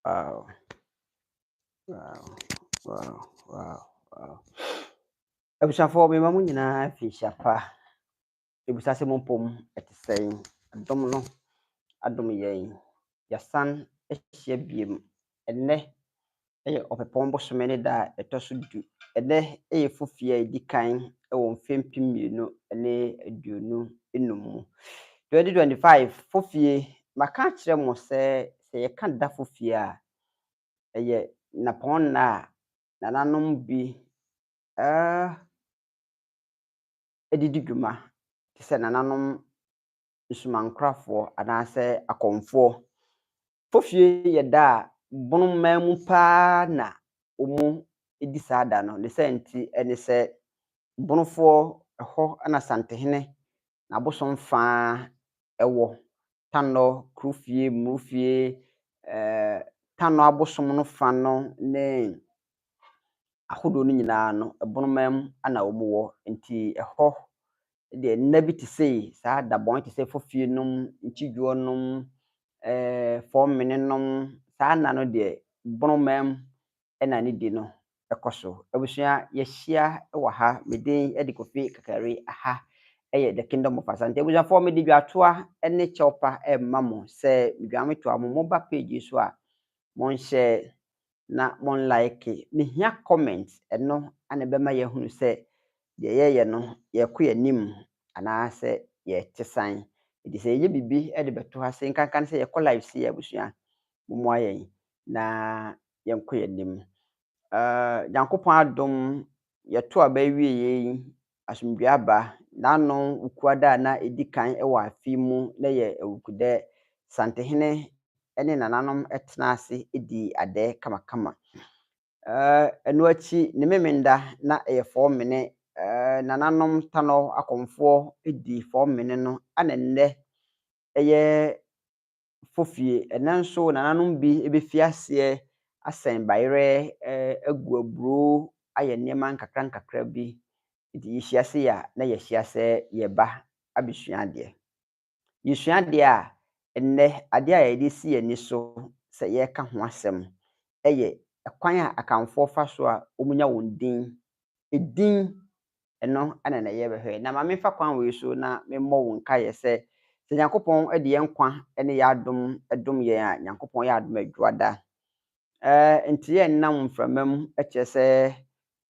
Wow. Wow. Wow. Wow. Wow. Abusuafo me ma mo nyinaa fi hyapa. Ebusa se mo pom etesɛn. Adom no adom yɛn. Yasan ahyia biem. Ɛnɛ ɛyɛ ɔpepɔn bosome ne da ɛtɔ so du. Ɛnɛ ɛyɛ fofie a edi kan ɛwɔ mfempem 2025 mu. 2025 fofie maka kyerɛ mo sɛ yɛka da fofie a ɛyɛ napɔn na nananom bi edidi dwuma te sɛ nananom nsumankorafoɔ anaasɛ akɔmfoɔ. Fofie yɛ da a bonoman mu paa na ɔmo edi saa da no. Ne sɛ nti ɛne sɛ bonofoɔ ɛhɔ ɛna santehene n'abosom faa ɛwɔ. Tanɔ, kurufie, mmurufie, tanɔ abosom no fa no ne ahodoɔ no nyinaa no bonoman mu ana ɔmo wɔ. Nti ɛhɔ deɛ nna bi te sei saa dabɔn te sɛ fofie nom, nkyidwoɔ nom, fɔmene nom, saa nna no deɛ bonoman mu ɛna ne di no ɛkɔ so. Abusua yɛhyia ɛwɔ ha. Me din ɛde Kofi Kakari. Aha ɛyɛ The Kingdom of Asante. Abusuafoɔ mede dwatoa ɛne kyɛwpa ɛma mo sɛ medwa metoa mo moba page so a monhyɛ na mon like. Mehia comment ɛno ana bɛma yɛhunu sɛ deɛ yɛyɛ no yɛkɔ yɛnim anaasɛ yɛte san. Nti sɛ yɛyɛ bibi ɛde bɛto ha sɛ nkanka ne sɛ yɛkɔ live si abusua momoa yɛn na yɛnkɔ yɛnim. Nyankopɔn adom yɛto aba wie yi asomdwe aba n'ano ukuada na edi kan ɛwɔ afi mu na yɛ awukudɛ santehene ɛne nananom ɛtena ase edi adɛ kamakama. Ɛno akyi ne memenda na ɛyɛ fɔmene nananom tanɔ akɔmfoɔ edi fɔmene no ana nnɛ ɛyɛ fofie. Ɛnɛ nso nananom bi ebefi aseɛ asɛn bayerɛ agu aburo ayɛ nneɛma nkakra bi. Nti yɛhyia se a na yɛhyia sɛ yɛba abɛsua adeɛ. Yɛsua adeɛ a nnɛ adeɛ a yɛde si yɛni so sɛ yɛka ho asɛm ɛyɛ ɛkwan a akamfoɔ fa so a ɔmo nya wɔn din. Edin ɛno ana na yɛbɛhwɛ. Na ma memfa kwan wei so na memmɔ wo nkaeɛ sɛ Nyankopɔn ɛde yɛn nkwa ɛne yɛn adom ɛdom yɛn a Nyankopɔn yɛ adom adwoada. Nti yɛnnam mframa mu ɛkyerɛ sɛ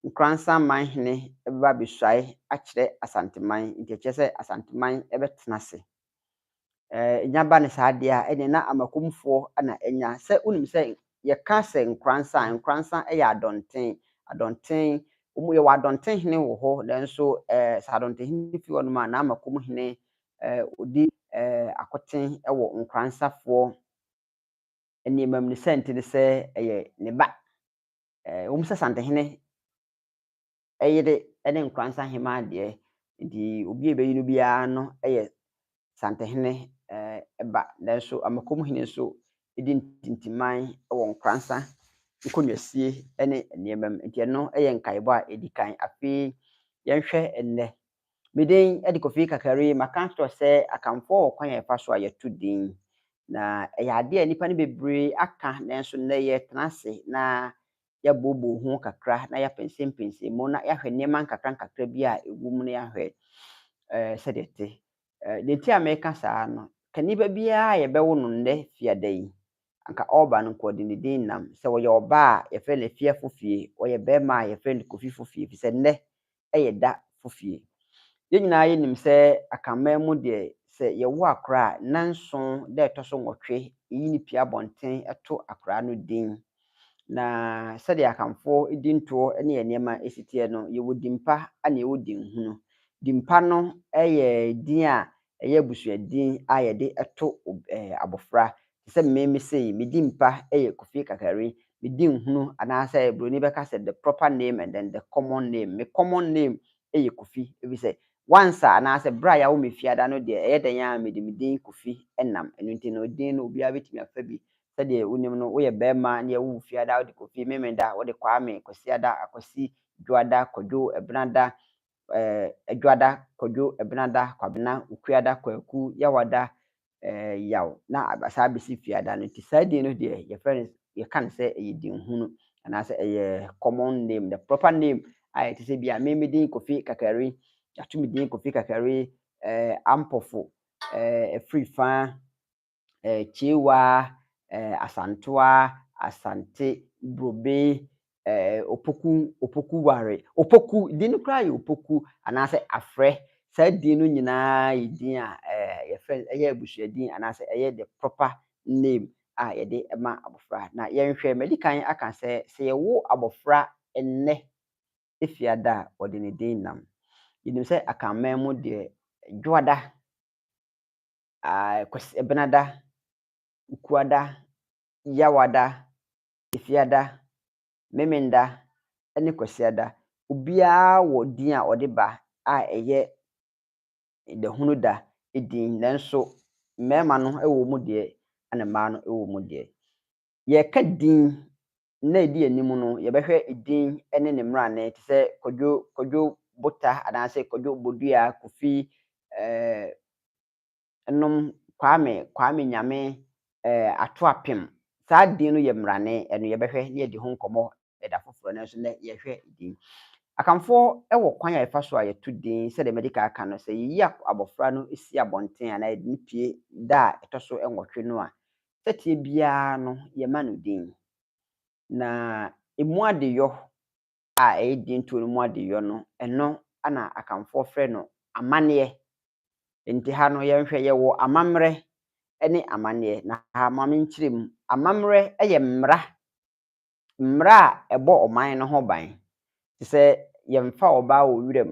Nkransaman hene ɛbɛba abɛsuae akyerɛ Asanteman. Nti ɛkyerɛ sɛ Asanteman ɛbɛtena ase. Nyaba ne saa adeɛ a ɛne na amakomfoɔ ana ɛnya. Sɛ wonim sɛ yɛka sɛ nkransa ɛyɛ adɔnten. Adɔnten ɔmo yɛwɔ adɔnten hene wɔ hɔ nanso sɛ adɔnten hene fi hɔ nom a n'amakom hene odi akoten ɛwɔ nkransafoɔ nneɛma mu. Ne sɛ nti ne sɛ ɛyɛ ne ba. Wɔn sɛ santehene ɛyere ɛne nkransa hema adeɛ. Nti obi a ɛbɛyi no biara no ɛyɛ santehene ɛba. Nanso amakom hene nso edi ntintiman ɛwɔ nkransa nkonnwasie ɛne nneɛma mu. Nti ɛno ɛyɛ nkaebɔ a edi kan. Afei yɛnhwɛ nnɛ. Me din ɛde Kofi Kakari. Maka kyerɛ sɛ akamfoɔ wɔ kwan a yɛfa so a yɛto din. Na ɛyɛ adeɛ a nnipa no bebree aka nanso nnɛ yɛtena ase na yɛbobɔ ho kakra na yɛapɛnsɛmpɛnsɛm mu na yɛahwɛ nneɛma nkakra bi a ɛwɔ mu na yɛahwɛ sɛdeɛ te. Deɛ nti a meka saa no ka nnipa biara a yɛbɛwo no nnɛ fiada yi anka ɔreba no nka ɔde ne din nam. Sɛ wɔyɛ ɔbaa a yɛfrɛ no Afia Fofie. Ɔyɛ bɛrima a yɛfrɛ no Kofi Fofie. Firi sɛ nnɛ ɛyɛ da fofie. Yɛn nyinaa yɛnim sɛ akamman mu deɛ sɛ yɛwo akora a nanson da ɛtɔ so 8 eyi ne pia abɔnten ɛto akora no din. Na sɛdeɛ akamfoɔ edi ntoɔ ɛne nneɛma esi teɛ no yɛwɔ dimpa ana yɛwɔ dinhunu. Dimpa no ɛyɛ din a ɛyɛ abusuadin a yɛde ɛto abɔfra. Sɛ me sei me dimpa ɛyɛ Kofi Kakari. Me dinhunu anaasɛ Broni bɛka sɛ the proper name and then the common name. Me common name ɛyɛ Kofi. Ebi sɛ once anaasɛ bere a yɛawo me fiada no deɛ ɛyɛ dɛn a mede me din Kofi ɛnam. Ɛno nti no din no obiara bɛtumi afa bi. Sɛdeɛ wonim no woyɛ bɛrima ne yɛwo fiada wode Kofi Memenda, wode Kwame Kwasiada, Akwasi Dwoada, Kwadwo Ɛbenada, Adwoada, Kwadwo Ɛbenada, Kwabena, Ukuada, Kwaku, Yawada, Yaw na saa bɛsi fiada no. Nti saa din no deɛ yɛfrɛ no you can say din hunu and as a common name, the proper name I to say be a meme din Kofi Kakari, Yatumi din Kofi Kakari, Ampofo, free fan, Chiwa, Asantua, Asante, Brobe, Opoku Ware, Opoku, didn't cry Opoku, and I say Afre, said Dinu Nina, Idina, your friend, a year bush, and I say the proper name. Yɛde ma abofra na yɛnhwɛ medikan aka sɛ wo abofra enne efiada ɔde ne din nam yɛnim sɛ akamman mu de dwoada ebenada ukuada yawada efiada memenda ne kwasiada obiara wɔ din a ɔde ba a ɛyɛ de hunu da edin nanso mmarima no ɛwɔ mu de ana mmaa no ɛwɔ mu de yɛka din na edi anim no yɛbɛhwɛ din ne ne mmerane te sɛ kodwo bota anaasɛ kodwo bodua kofi enom kwame nyame ato apem saa din no yɛ mmerane ɛno yɛbɛhwɛ ne yɛdi ho nkɔmmɔ ɛda foforɔ no nso na yɛhwɛ din akamfo ɛwɔ kwan a yɛfa so a yɛto din sɛ de medical aka no sɛ yiyi abofra no esi abɔnten ana yɛde ne pie da a ɛtɔ so nwɔtwe no a sɛtie biara no yɛma no din na emu adeyɔ a ɛyɛ din to no mu adeyɔ no ɛno ana akamfo frɛ no amanneɛ nti ha no yɛnhwɛ yɛwɔ amammerɛ ne amanneɛ na ha mame nkyerɛm amammerɛ ɛyɛ mmara a ɛbɔ ɔman no ho ban te sɛ yɛmfa ɔbaa wɔ wiram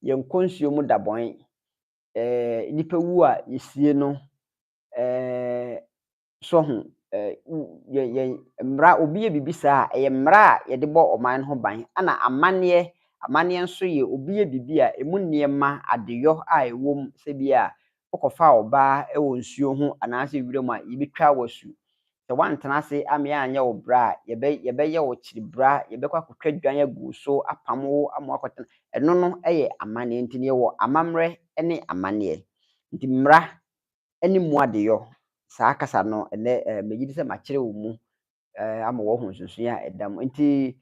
yɛnkɔ nsuo mu dabɔn nipa wu a yɛsie no so ho mmara obi yɛ bibi saa ɛyɛ mmara a yɛde bɔ ɔman no ho ban ana amanneɛ nso yɛ obi yɛ bibi a emu nneɛma adeyɔ a ɛwɔ mu sɛ bi a wokɔfa ɔbaa ɛwɔ nsuo ho anaasɛ wiram a yɛbɛtwa wasu sɛ wantena ase amea anyɛ wo bra a yɛbɛyɛ wo kyiri bra yɛbɛkɔ akɔtwa dwan agu so apam wo ama akɔtena ɛno no ɛyɛ amanneɛ nti ne wɔ amammerɛ ne amanneɛ nti mmara ne mu adeyɔ saa kasa no ɛnɛ megye di sɛ makyerɛ wo mu ama wɔho nsunsun a ɛda mu nti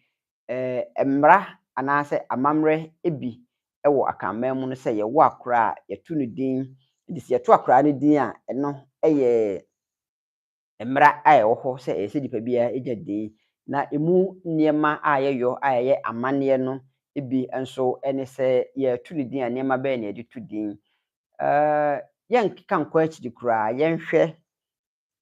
mmara anaasɛ amammerɛ ebi ɛwɔ akamman mu no sɛ yɛwɔ akora a yɛto no din nti sɛ yɛto akora no din a ɛno ɛyɛ mmara a ɛwɔ hɔ sɛ ɛyɛ sɛ nipa biara egya din na emu nneɛma a yɛyɔ a ɛyɛ amanneɛ no ebi nso ɛne sɛ yɛto no din a nneɛma bɛyɛ na yɛde to din yɛnkeka nkɔ akyiri koraa yɛnhwɛ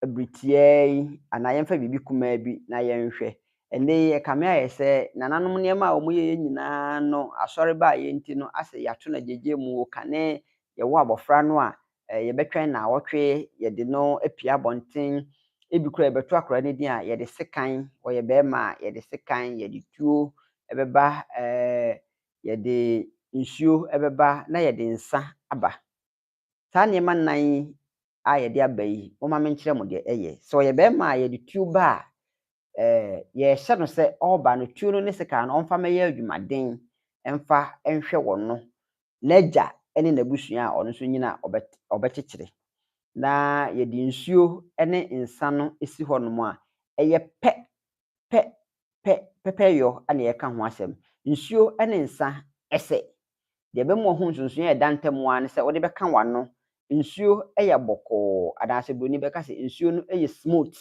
abritia yi anaa yɛmfa biribi kumaa bi na yɛnhwɛ ɛnɛ yɛkame ayɛ sɛ nananom nneɛma a wɔn yɛ nyinaa no asɔre ba a yɛnti no asɛ yɛato no gyegye mu kane yɛwɔ abɔfra no a yɛbɛtwɛn na awɔtwe yɛde no apia abɔnten ebi kora yɛbɛto akora no din a yɛde sekan wɔyɛ bɛrima a yɛde sekan yɛde tuo ɛbɛba yɛde nsuo ɛbɛba na yɛde nsa aba saa nneɛma nan a yɛde aba yi wɔma me nkyerɛ mo deɛ ɛyɛ sɛ ɔyɛ bɛrima a yɛde tuo ba a yɛhyɛ no sɛ ɔba no tuo no ne sekan no ɔmfa mɛyɛ adwumaden ɛmfa nhwɛ wɔn no n'agya ne n'abusua a ɔno nso nyina ɔbɛkyekyere na yɛde nsuo ne nsa no esi hɔ nom a ɛyɛ pɛpɛyɔ ana yɛka ho asɛm nsuo ne nsa ɛsɛ deɛ bɛmu ɔho nsunsun yɛ dantam a ne sɛ wɔde bɛka wano nsuo ɛyɛ bɔkɔɔ anaasɛ broni bɛka sɛ nsuo no ɛyɛ smooth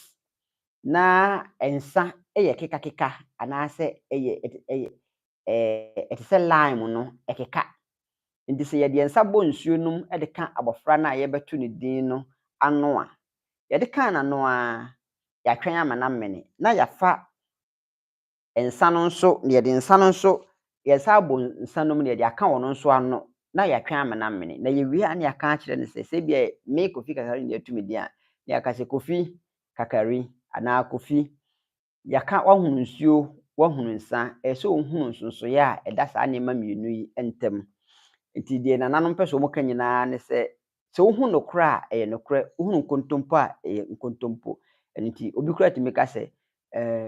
na nsa ɛyɛ kekakeka anaasɛ ɛyɛ ɛte sɛ lime no ɛkeka nti sɛ yɛde nsa bɔ nsuo nom ɛde ka abɔfra no a yɛbɛto ne din no ano a yɛde ka n'ano a yɛatwɛn ama no amene na yɛafa nsa no nso yɛde nsa no nso yɛsa abɔ nsa nom na yɛde aka wɔn nso ano na yɛatwɛn ama no amene na yɛwie a na yɛaka akyerɛ no sɛ bia me Kofi Kakari na yɛto me din a na yɛaka sɛ Kofi Kakari anaa Kofi yɛaka wahunu nsuo wahunu nsa ɛsɛ ohunu nsonsoyɛ a ɛda saa nneɛma mmienu yi ntam nti deɛ nananom pɛ sɛ wɔn ka nyinaa ne sɛ wohunu nokora a ɛyɛ nokora wohunu nkontompo a ɛyɛ nkontompo nti obi kora tumi ka sɛ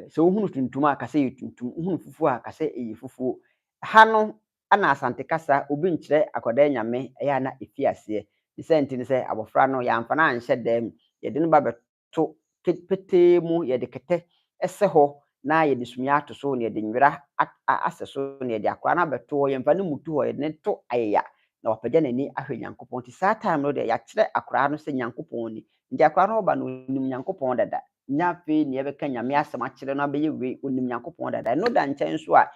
sɛ wohunu tuntum a kasa yɛ tuntum wohunu fufuo a kasa yɛ fufuo ha no ana asante kasa obi nkyerɛ akwadaa nyame ɛyɛ na efi aseɛ ne sɛ nti ne sɛ abɔfra no yɛamfa na anhyɛ dɛm yɛde no ba bɛto petee mu yɛde kɛtɛ ɛsɛ hɔ na yɛde sumia ato so na yɛde nwera asɛ so na yɛde akora no abɛto hɔ yɛmfa no mutu hɔ yɛde ne to ayɛya na wapagya n'ani ahwɛ Nyankopɔn nti saa time no de yɛakyerɛ akora no sɛ Nyankopɔn ni nti akora no ba no onim Nyankopɔn dada nya afei ne yɛbɛka Nyame asɛm akyerɛ no abɛyɛ wei onim Nyankopɔn dada ɛno da nkyɛn so a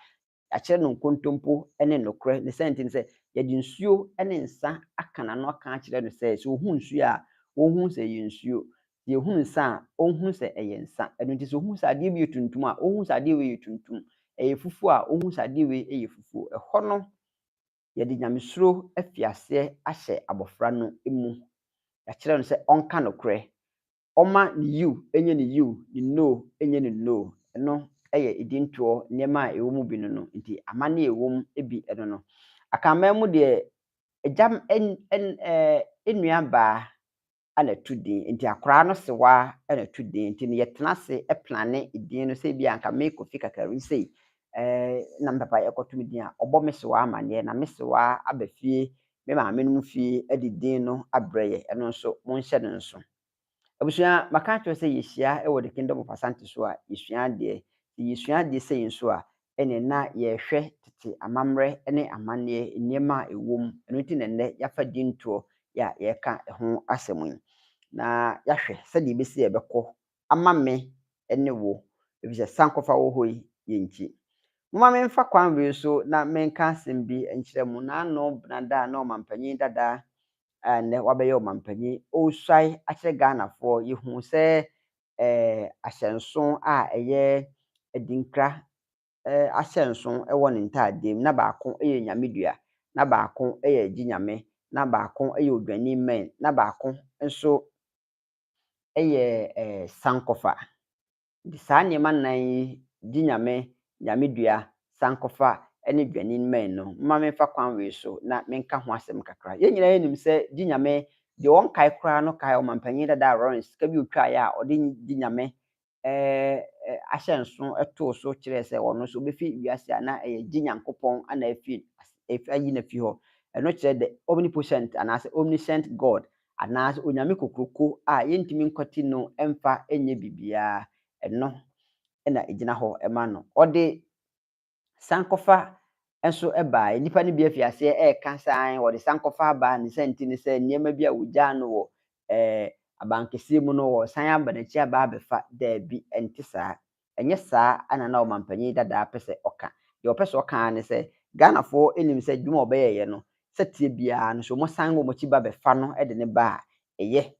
yɛakyerɛ no nkontompo ne nokorɛ ne sɛ nti sɛ yɛde nsuo ne nsa aka n'ano aka akyerɛ no sɛ ohu nsuo a wɔhu sɛ ɛyɛ nsuo deɛ ohu nsa a ɔhu sɛ ɛyɛ nsa ɛno nti sɛ ohu sɛ adeɛ bi yɛ tuntum a ɔhu sɛ adeɛ wei yɛ tuntum ɛyɛ fufuo a ɔhu sɛ adeɛ wei yɛ fufuo ɛhɔ no yɛde nyamesuro afi aseɛ ahyɛ abɔfra no mu yɛakyerɛ no sɛ ɔnka nokorɛ ɔma ne yiw enye ne yiw ne no enye ne no ɛno ɛyɛ edintoɔ nneɛma a ɛwɔ mu bi no nti amanne ɛwɔ mu bi ɛno no akamman mu deɛ agya nnua baa ana tu din nti akora no sewa ana tu din nti ne yɛtena ase plane din no sɛ bi anka me Kofi Kakari sei na mpapa yɛkɔto me din a ɔbɔ me sewa amanneɛ na me sewa aba fie me maame no mu fie de din no abrɛ yɛ ɛno nso monhyɛ no nso abusua maka kyerɛ sɛ yɛhyia wɔ the Kingdom of Asante so a yɛsua adeɛ sɛ nso a ɛne na yɛhwɛ tete amammerɛ ne amanneɛ nneɛma a ɛwɔ mu ɛno nti na nnɛ yɛafa dintoɔ yɛ yɛka ho asɛm yi na yɛahwɛ sɛdeɛ ɛbɛsi yɛbɛkɔ ama me ne wo ɛfisɛ sankɔfa wɔ hɔ yi yɛnkyi moma memfa kwan wei so na menka asɛm bi nkyerɛ mu na ano benada na ɔmampanyin dada nnɛ wabɛyɛ ɔmampanyin ɔresuae akyerɛ Ghanafoɔ yɛhu sɛ ahyɛnso a ɛyɛ adinkra ahyɛnso wɔ ne ntaadeɛ mu na baako yɛ nyamedua na baako yɛ agyi nyame na baako yɛ odwani mmɛn na baako nso yɛ sankɔfa nti saa nneɛma nnan yi gyi nyame nyamedua sankɔfa ne dwani mmɛn no mma memfa kwan wei so na menka ho asɛm kakra yɛn nyinaa yɛnim sɛ gyi nyame deɛ ɔnkae koraa no kae ɔmampanyin dada Lawrence sika bi otwaeɛ a ɔde gyi nyame ahyɛnso too so kyerɛ sɛ ɔno nso ɔbɛfi wiase a na ɛyɛ gye Nyankopɔn ana ayi na fi hɔ ɛno kyerɛ the omnipotent anaasɛ omniscient God anaasɛ onyame kokroko a yɛntumi nkɔte no mfa nyɛ biribiara ɛno ɛna ɛgyina hɔ ma no ɔde sankɔfa nso baa nnipa no bi afi aseɛ ɛreka san wɔde sankɔfa baa ne sɛ nti ne sɛ nneɛma bi a wɔgyaa no wɔ abankɛseɛ mu no wɔ san aba n'akyi aba abɛfa daabi ɛnte saa ɛnyɛ saa ana na ɔmampanyin dadaa pɛ sɛ ɔka deɛ ɔpɛ sɛ ɔka ne sɛ Ghanafoɔ anim sɛ dwuma ɔbɛyɛyɛ no sɛ tie biara no so wɔn san wɔ wɔn akyi ba bɛfa no de ne ba a ɛyɛ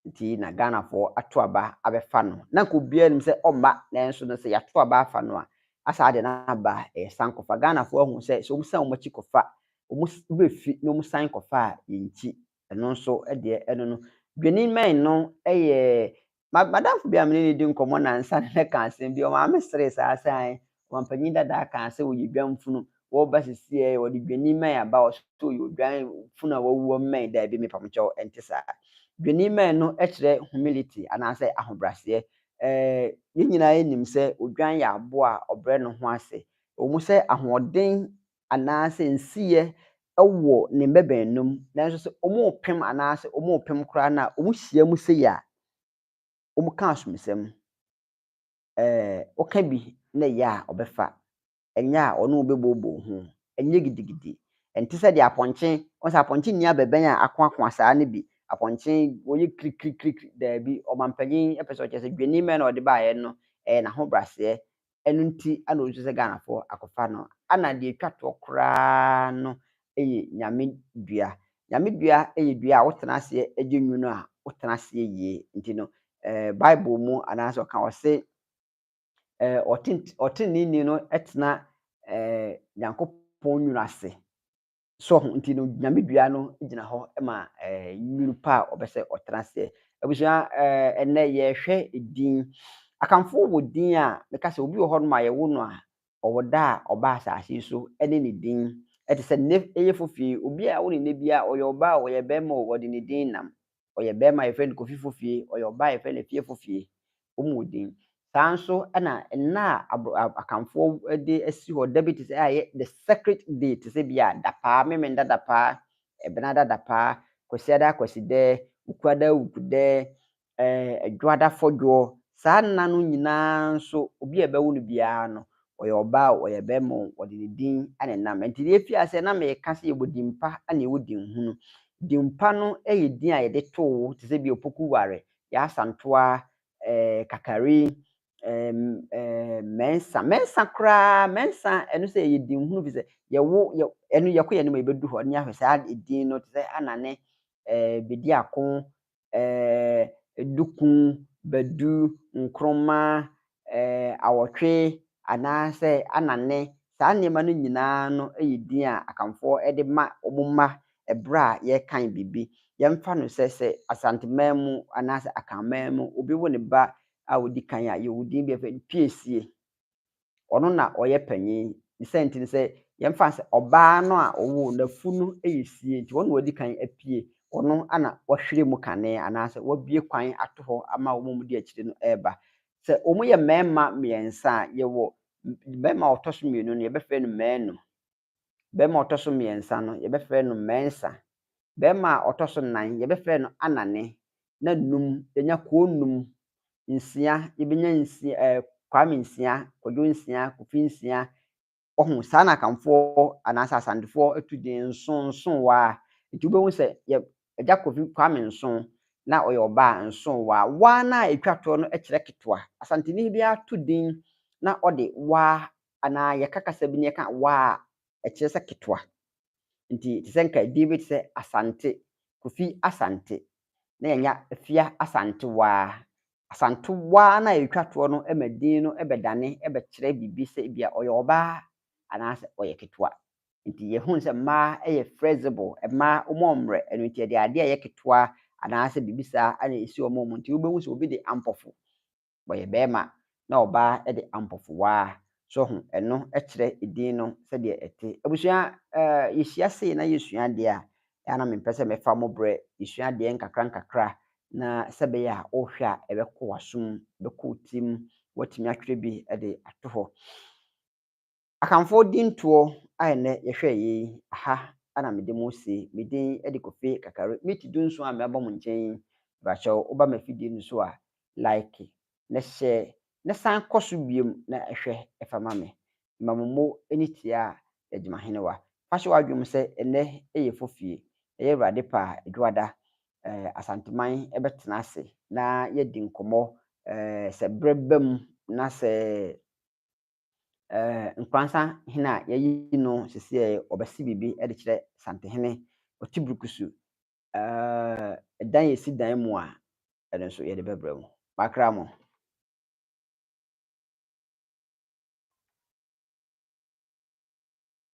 nti na Ghanafoɔ ato aba abɛfa no na nka obiara nim sɛ ɔmma nanso no sɛ yɛato aba afa no a asa ade na aba sankɔfa Ghanafoɔ ahu sɛ wɔn san wɔn akyi kɔfa wɔn bɛfi na wɔn san kɔfa a yɛnkyi ɛno nso deɛ ɛno no dwani mmɛn no yɛ madamfo bi a mene ne di nkɔmmɔ nansa ne ka asɛm bi ɔmaame sere saa san ɔmampanyin dada ka sɛ wɔyɛ dwamfunu wɔba sisi wɔde dwani mmɛn aba ɔso yɛ odwamfunu a wɔwɔ mmɛn daabi mepamkyɛw ɛnte saa dwani mmɛn no kyerɛ humility anaasɛ ahobraseɛ yɛn nyinaa yɛnim sɛ odwan yɛ aboa a ɔbrɛ ne ho ase ɔmu sɛ ahoɔden anaasɛ nsiyɛ ɛwɔ ne mbɛbɛnum nanso sɛ ɔmo pem anaasɛ ɔmo pem koraa na ɔmo hyia mu sɛ yɛ a ɔmo ka asomsɛm ɔka bi na yɛ a ɔbɛfa ɛnyɛ a ɔno ɔbɛbɔbɔ ho ɛnyɛ gidigidi ɛnte sɛ deɛ apɔnkye ɔsɛ apɔnkye nni abɛbɛn a ako saa ne bi apɔnkye wɔyɛ kirikirikiri daabi ɔmampanyin ɛpɛ sɛ ɔkyerɛ sɛ dwani mmɛn na ɔde baeɛ no n'ahobraseɛ ɛno nti ana ɔsu sɛ Ghanafoɔ akɔfa no ana deɛ atwa toɔ koraa no ɛyɛ nyamedua nyamedua ɛyɛ dua a wotena aseɛ agye nwunu a wotena aseɛ yie nti no Bible mu anaasɛ ɔka wɔ se ɔtreneeni no tena Nyankopɔn nwunu ase so nti no nyamedua no gyina hɔ ma nwunu pa a ɔbɛ sɛ ɔtena aseɛ abusua ɛnnɛ yɛhwɛ din akamfo wɔ din a meka sɛ obi wɔ hɔ nom a yɛwo no a ɔwɔ da a ɔba asase so ne ne din ɛte sɛ nne ɛyɛ fofie obi a wo ne nne bi a ɔyɛ ɔba a ɔyɛ bɛrima a wɔde ne din nam ɔyɛ bɛrima yɛfrɛ no Kofi Fofie ɔyɛ ɔba yɛfrɛ no Fie Fofie wɔn wɔ din saa nso ɛna nna a akamfoɔ de asi hɔ dabi te sɛ ayɛ the secret day te sɛ bi a dapaa memenda dapaa ɛbenada dapaa kwasiada kwasidɛ ukuada ukudɛ adwoada fɔdwoɔ saa nna no nyinaa nso obi a ɛbɛwo no biara no ɔyɛ ɔbaa ɔyɛ bɛrima wɔde ne din ana nam nti deɛ efi ase na mɛka sɛ yɛwɔ din pa ana yɛwɔ din hunu din pa no yɛ din a yɛde too te sɛ bi opoku ware yɛasantoa kakari mɛnsa koraa mɛnsa ɛno sɛ yɛ din hunu bi sɛ yɛwo ɛno yɛkɔ yɛ no ma yɛbɛdu hɔ ne ahwɛ saa din no te sɛ anane bedi ako dukun badu nkroma awɔtwe anaasɛ anane saa nneɛma no nyinaa no yɛ din a akamfoɔ de ma ɔmo ma ɛberɛ a yɛrekan biribi yɛmfa no sɛ asanteman mu anaasɛ akanman mu obi wo ne ba a odi kan a yɛwɔ din bi afɛ piesie ɔno na ɔyɛ panyin ne sɛ nti sɛ yɛmfa sɛ ɔbaa no a ɔwo n'afunu yɛ sie nti ɔno na odi kan apie ɔno ana wɔhwere mu kane anaasɛ wɔbie kwan ato hɔ ama wɔn mu di akyire no ɛreba sɛ wɔn yɛ mmarima mmiɛnsa a yɛwɔ bɛrima a ɔtɔ so mmienu no yɛbɛfrɛ no mmarima bɛrima a ɔtɔ so mmiɛnsa no yɛbɛfrɛ no mmarima bɛrima a ɔtɔ so nnan yɛbɛfrɛ no anane na num yɛnya kɔɔ num nsia yɛbɛnya nsia kwame nsia kwadwo nsia kofi nsia ɔho saa na akamfoɔ anaasɛ asantefoɔ atu din nson waa nti wobɛhu sɛ agya kofi kwame nson na ɔyɛ ɔbaa nson waa na etwa toɔ no kyerɛ ketewa asanteni bi ato din na ɔde waa anaa yɛka kasa bi ne yɛka waa ɛkyerɛ sɛ ketewa nti te sɛ nka din bi te sɛ asante kofi asante na yɛnya afia asante waa asante waa na etwa toɔ no ma din no bɛdane bɛkyerɛ biribi sɛ bia ɔyɛ ɔbaa anaasɛ ɔyɛ ketewa nti yɛhu sɛ mmaa yɛ flexible mmaa ɔmɔmmerɛ ɛno nti yɛde adeɛ a ɛyɛ ketewa anaasɛ biribi saa ana esi wɔn mu nti wobɛhu sɛ obi de ampɔfo wɔyɛ bɛrima na ɔbaa de ampɔfo waa so ho ɛno kyerɛ din no sɛdeɛ ɛte abusua yɛhyia sei na yɛsua adeɛ a ɛna mempɛ sɛ mɛfa mo brɛ yɛsua adeɛ nkakra na sɛ bɛyɛ a ɔhwɛ a ɛbɛkɔ w'asom bɛkɔ wo tirim watumi atwerɛ bi de ato hɔ akamfoɔ dintoɔ a ɛnɛ yɛhwɛ yi aha ana mede mo si me din de Kofi Kakari meti du nso a mɛba mo nkyɛn bakyɛw woba ma fidie no so a like na share na san kɔ so biem na ɛhwɛ ɛfa ma me mamomo ne tia a yɛgyima henewa fa hyɛ w'adwom sɛ ɛnɛ yɛ fofie ɛyɛ Awurade pa adwoada asanteman bɛtena ase na yɛdi nkɔmmɔ sɛ berɛ ba mu na sɛ nkransa hene a yɛyi no sisi ɔbɛsi biribi de kyerɛ santehene ɔte burukusu dan yɛsi dan mu a ɛno nso yɛde bɛbrɛ mu makra mo